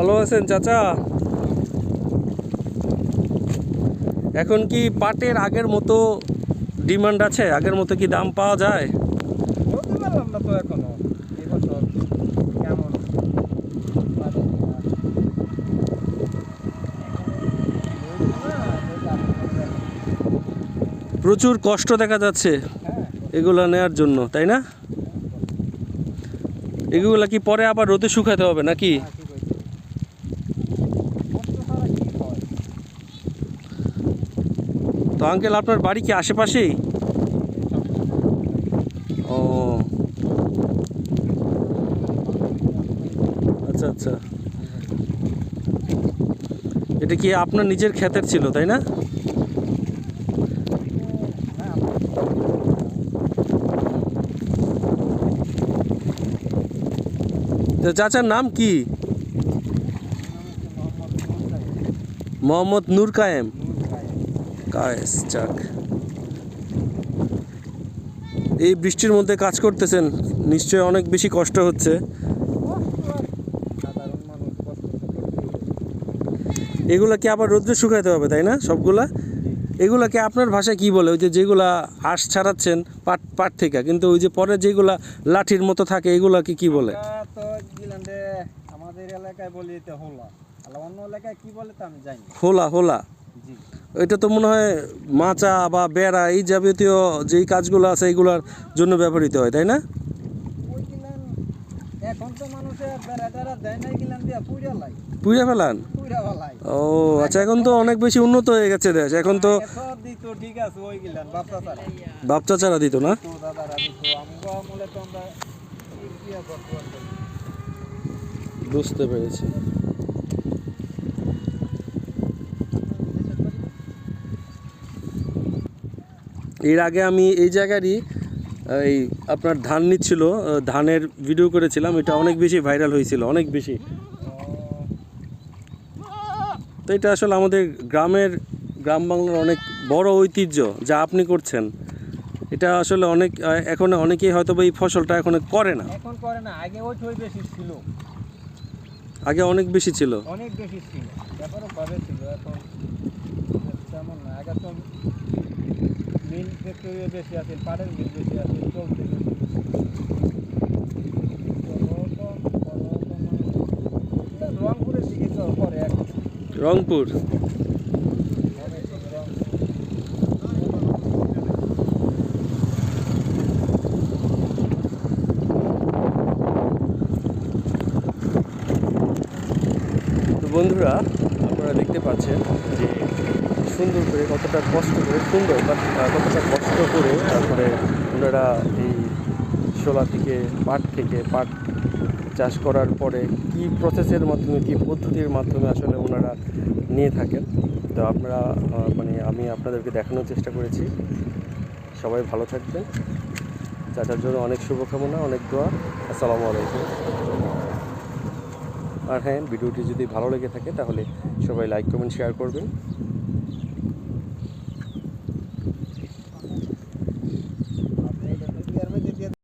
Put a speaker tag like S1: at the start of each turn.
S1: ভালো আছেন চাচা? এখন কি পাটের আগের মতো ডিমান্ড আছে? আগের মতো কি দাম পাওয়া যায়?
S2: বলতে পারলাম না তো এখনো এবছর কেমন পাটের demand।
S1: প্রচুর কষ্ট দেখা যাচ্ছে
S2: হ্যাঁ
S1: এগুলা নেয়ার জন্য, তাই না? এগুলা কি পরে আবার রোদে শুকাতে হবে নাকি?
S2: হ্যাঁ, ঠিক হয়েছে। কষ্ট ছাড়া কি হয়?
S1: তো আঙ্কেল, আপনার বাড়ি কি আশেপাশেই? ও আচ্ছা আচ্ছা, এটা কি আপনার নিজের ক্ষেতের ছিল, তাই না?
S2: হ্যাঁ,
S1: তো চাচার নাম কি? মোহাম্মদ নূর কায়েম। কায়েস, যাক। এই বৃষ্টির মধ্যে কাজ করতেছেন, নিশ্চয়ই অনেক বেশি কষ্ট হচ্ছে।
S2: সাধারণ মানুষ কষ্ট তো করতেই।
S1: এগুলা কি আবার রোদ্রে শুকাইতে হবে, তাই না সবগুলা? এগুলাকে আপনার ভাষায় কি বলে? ওই যে যেগুলা আঁশ ছাড়াচ্ছেন পাট পাট থেকে, কিন্তু ওই যে পরে যেগুলা লাঠির মতো থাকে এগুলাকে কি বলে?
S2: আমরা তো গিলান্ডে আমাদের এলাকায় বলি এটা হোলা, আর অন্য এলাকায় কি বলে তা আমি জানি না।
S1: হোলা, হোলা।
S2: জি,
S1: এটা তো মনে হয় মাচা বা বেড়া এই যাবতীয় যেই কাজগুলো আছে এইগুলার জন্য ব্যবহৃত হয়, তাই না?
S2: ওই গিলান এখন তো মানুষে বেড়া টেড়া দেয় নাই, গিলান দিয়া পুইরা লাই,
S1: পুড়ে ফেলান?
S2: পুইরা ফেলাই।
S1: ও আচ্ছা, এখন তো অনেক বেশি উন্নত হয়ে গেছে দেশ, এখন তো
S2: আগে তো দিত, ঠিক আছে, ওই গিলান বাপসা ছাড়া
S1: বাপ চাচারা দিত না?
S2: তো দাদারা দিত, আমগো আমলে তো আমরা ইয়া বর্তমান করি।
S1: বুঝতে পেরেছি। এর আগে আমি এই জায়গারই এই আপনার ধান নিচ্ছিল, ধানের ভিডিও করেছিলাম, এটা অনেক বেশি ভাইরাল হয়েছিল, অনেক বেশি। তো এটা আসলে আমাদের গ্রাম বাংলার অনেক বড় ঐতিহ্য যা আপনি করছেন। এটা আসলে অনেক এখন অনেকেই হয়তো বা এই ফসলটা এখন করে না।
S2: এখন করে না, আগে ওই বেশি ছিল,
S1: আগে অনেক বেশি ছিল।
S2: অনেক বেশি ছিল, ব্যাপারও ভাবে ছিল। এখন তেমন না। আগে তো মিল ফ্যাক্টরিও বেশি আছে, পাটের মিল বেশি আছে, চলতে বেশি। রংপুরের দিকে তো করে এখন
S1: রংপুর।
S2: অনেক রংপুর।
S1: তো বন্ধুরা, আপনারা দেখতে পাচ্ছেন যে সুন্দর করে কতটা কষ্ট করে, সুন্দর বা কতটা কষ্ট করে তারপরে ওনারা এই শোলা থেকে পাট চাষ করার পরে কি প্রসেসের মাধ্যমে, কি পদ্ধতির মাধ্যমে আসলে ওনারা নিয়ে থাকেন। তো আপনারা মানে আমি আপনাদেরকে দেখানোর চেষ্টা করেছি। সবাই ভালো থাকবেন। চাচার জন্য অনেক শুভকামনা, অনেক দোয়া। আসসালামু আলাইকুম। আর হ্যাঁ, ভিডিওটি যদি ভালো লেগে থাকে তাহলে সবাই লাইক, কমেন্ট, শেয়ার করবেন।